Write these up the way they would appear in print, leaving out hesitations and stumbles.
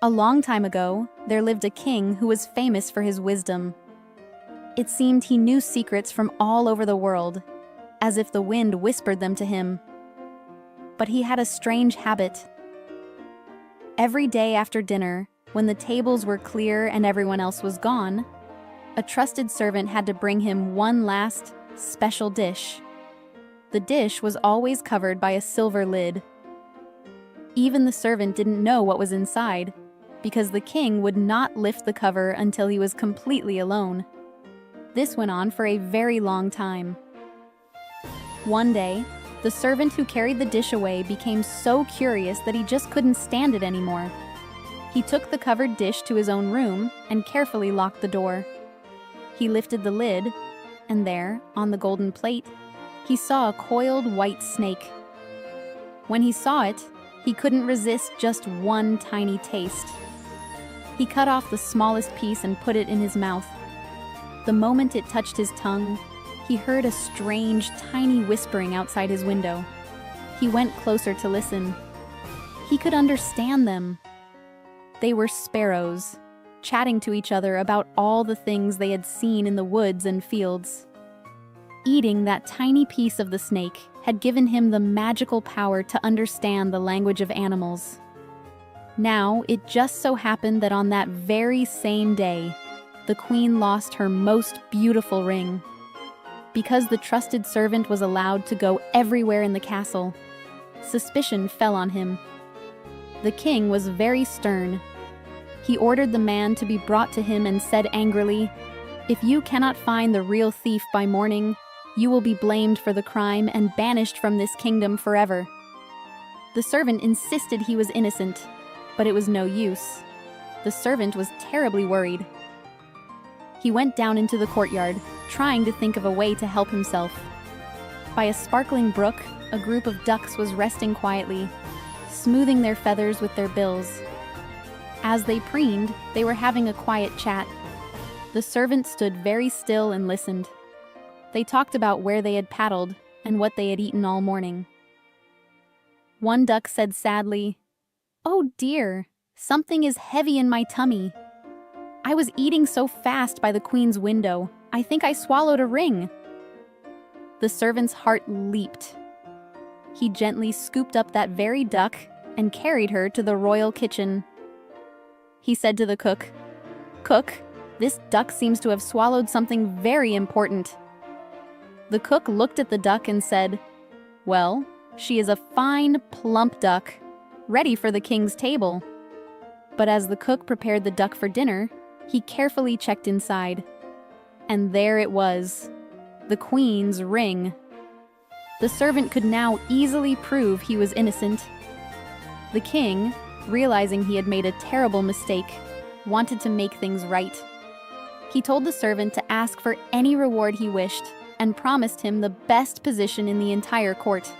A long time ago, there lived a king who was famous for his wisdom. It seemed he knew secrets from all over the world, as if the wind whispered them to him. But he had a strange habit. Every day after dinner, when the tables were clear and everyone else was gone, a trusted servant had to bring him one last, special dish. The dish was always covered by a silver lid. Even the servant didn't know what was inside, because the king would not lift the cover until he was completely alone. This went on for a very long time. One day, the servant who carried the dish away became so curious that he just couldn't stand it anymore. He took the covered dish to his own room and carefully locked the door. He lifted the lid, and there, on the golden plate, he saw a coiled white snake. When he saw it, he couldn't resist just one tiny taste. He cut off the smallest piece and put it in his mouth. The moment it touched his tongue, he heard a strange, tiny whispering outside his window. He went closer to listen. He could understand them. They were sparrows, chatting to each other about all the things they had seen in the woods and fields. Eating that tiny piece of the snake had given him the magical power to understand the language of animals. Now, it just so happened that on that very same day, the queen lost her most beautiful ring. Because the trusted servant was allowed to go everywhere in the castle, suspicion fell on him. The king was very stern. He ordered the man to be brought to him and said angrily, "If you cannot find the real thief by morning, you will be blamed for the crime and banished from this kingdom forever." The servant insisted he was innocent, but it was no use. The servant was terribly worried. He went down into the courtyard, trying to think of a way to help himself. By a sparkling brook, a group of ducks was resting quietly, smoothing their feathers with their bills. As they preened, they were having a quiet chat. The servant stood very still and listened. They talked about where they had paddled and what they had eaten all morning. One duck said sadly, "Oh dear, something is heavy in my tummy. I was eating so fast by the queen's window, I think I swallowed a ring." The servant's heart leaped. He gently scooped up that very duck and carried her to the royal kitchen. He said to the cook, "Cook, this duck seems to have swallowed something very important." The cook looked at the duck and said, "Well, she is a fine, plump duck, ready for the king's table." But as the cook prepared the duck for dinner, he carefully checked inside. And there it was, the queen's ring. The servant could now easily prove he was innocent. The king, realizing he had made a terrible mistake, wanted to make things right. He told the servant to ask for any reward he wished and promised him the best position in the entire court.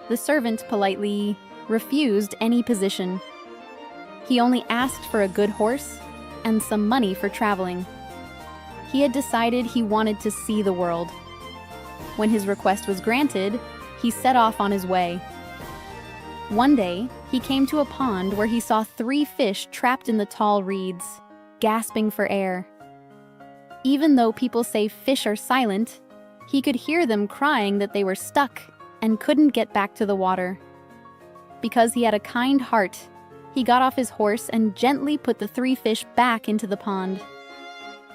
The servant politely refused any position. He only asked for a good horse and some money for traveling. He had decided he wanted to see the world. When his request was granted, he set off on his way. One day, he came to a pond where he saw 3 fish trapped in the tall reeds, gasping for air. Even though people say fish are silent, he could hear them crying that they were stuck and couldn't get back to the water. Because he had a kind heart, he got off his horse and gently put the 3 fish back into the pond.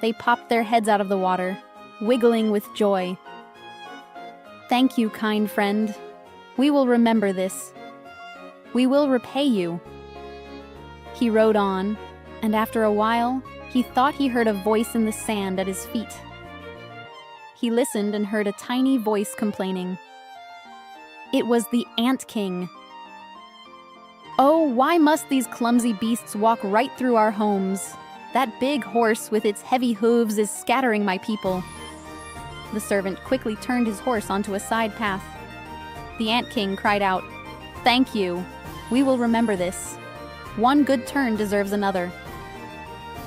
They popped their heads out of the water, wiggling with joy. "Thank you, kind friend. We will remember this. We will repay you." He rode on, and after a while, he thought he heard a voice in the sand at his feet. He listened and heard a tiny voice complaining. It was the Ant King. "Oh, why must these clumsy beasts walk right through our homes? That big horse with its heavy hooves is scattering my people." The servant quickly turned his horse onto a side path. The Ant King cried out, "Thank you. We will remember this. One good turn deserves another."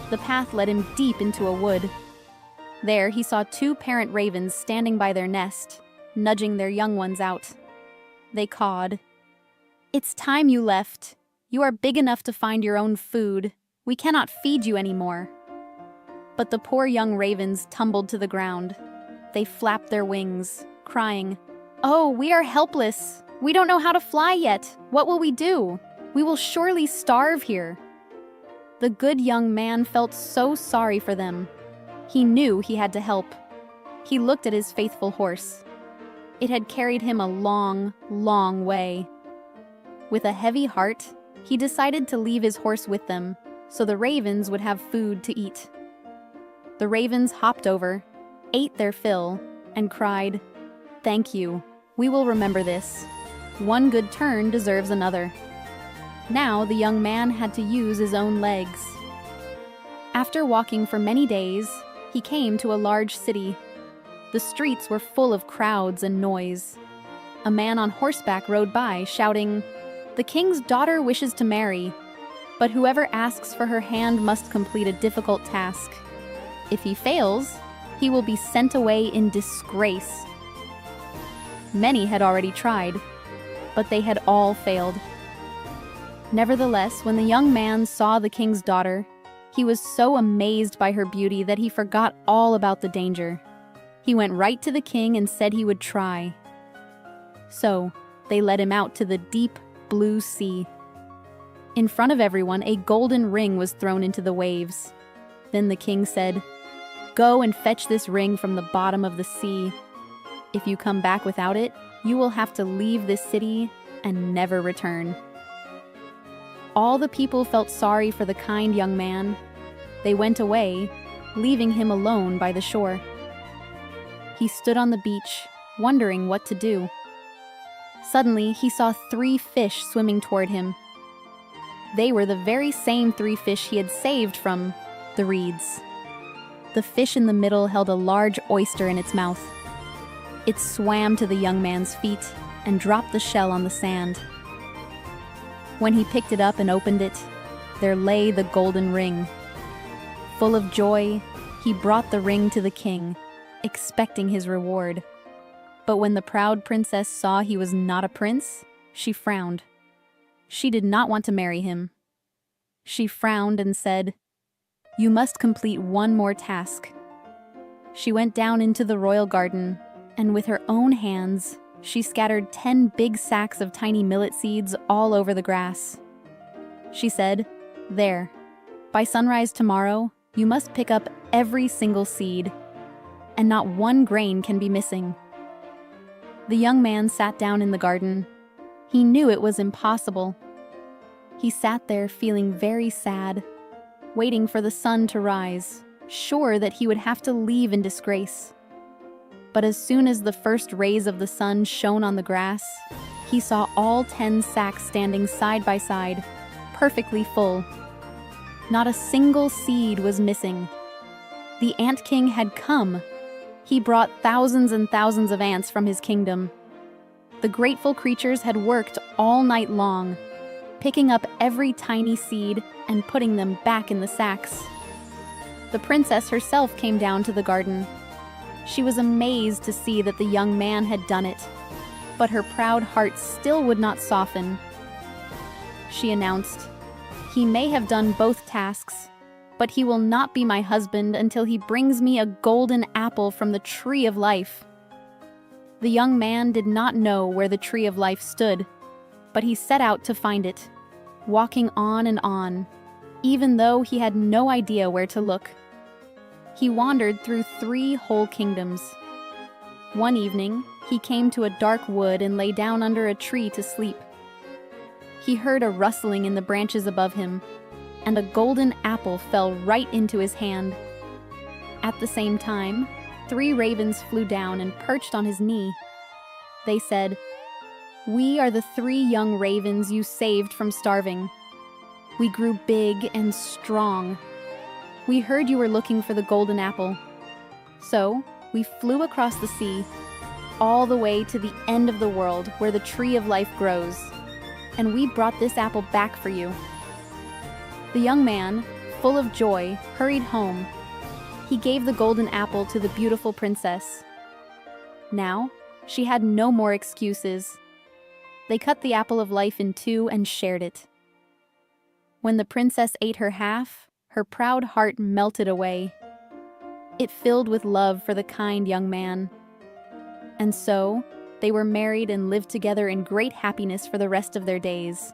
The path led him deep into a wood. There he saw 2 parent ravens standing by their nest, nudging their young ones out. They cawed, "It's time you left. You are big enough to find your own food. We cannot feed you anymore." But the poor young ravens tumbled to the ground. They flapped their wings, crying, "Oh, we are helpless. We don't know how to fly yet. What will we do? We will surely starve here." The good young man felt so sorry for them. He knew he had to help. He looked at his faithful horse. It had carried him a long, long way. With a heavy heart, he decided to leave his horse with them, so the ravens would have food to eat. The ravens hopped over, ate their fill, and cried, "Thank you. We will remember this. One good turn deserves another." Now the young man had to use his own legs. After walking for many days, he came to a large city. The streets were full of crowds and noise. A man on horseback rode by, shouting, "The king's daughter wishes to marry, but whoever asks for her hand must complete a difficult task. If he fails, he will be sent away in disgrace." Many had already tried, but they had all failed. Nevertheless, when the young man saw the king's daughter, he was so amazed by her beauty that he forgot all about the danger. He went right to the king and said he would try. So, they led him out to the deep blue sea. In front of everyone, a golden ring was thrown into the waves. Then the king said, "Go and fetch this ring from the bottom of the sea. If you come back without it, you will have to leave this city and never return." All the people felt sorry for the kind young man. They went away, leaving him alone by the shore. He stood on the beach, wondering what to do. Suddenly, he saw 3 fish swimming toward him. They were the very same 3 fish he had saved from the reeds. The fish in the middle held a large oyster in its mouth. It swam to the young man's feet and dropped the shell on the sand. When he picked it up and opened it, there lay the golden ring. Full of joy, he brought the ring to the king, expecting his reward. But when the proud princess saw he was not a prince, she frowned. She did not want to marry him. She frowned and said, "You must complete one more task." She went down into the royal garden, and with her own hands, she scattered 10 big sacks of tiny millet seeds all over the grass. She said, "There, by sunrise tomorrow, you must pick up every single seed, and not one grain can be missing." The young man sat down in the garden. He knew it was impossible. He sat there feeling very sad, waiting for the sun to rise, sure that he would have to leave in disgrace. But as soon as the first rays of the sun shone on the grass, he saw all 10 sacks standing side by side, perfectly full. Not a single seed was missing. The Ant King had come. He brought thousands and thousands of ants from his kingdom. The grateful creatures had worked all night long, picking up every tiny seed and putting them back in the sacks. The princess herself came down to the garden. She was amazed to see that the young man had done it, but her proud heart still would not soften. She announced, "He may have done both tasks, but he will not be my husband until he brings me a golden apple from the tree of life." The young man did not know where the tree of life stood, but he set out to find it, walking on and on, even though he had no idea where to look. He wandered through 3 whole kingdoms. One evening, he came to a dark wood and lay down under a tree to sleep. He heard a rustling in the branches above him, and a golden apple fell right into his hand. At the same time, 3 ravens flew down and perched on his knee. They said, "We are the 3 young ravens you saved from starving. We grew big and strong. We heard you were looking for the golden apple. So, we flew across the sea, all the way to the end of the world where the tree of life grows, and we brought this apple back for you." The young man, full of joy, hurried home. He gave the golden apple to the beautiful princess. Now, she had no more excuses. They cut the apple of life in 2 and shared it. When the princess ate her half, her proud heart melted away. It filled with love for the kind young man. And so, they were married and lived together in great happiness for the rest of their days.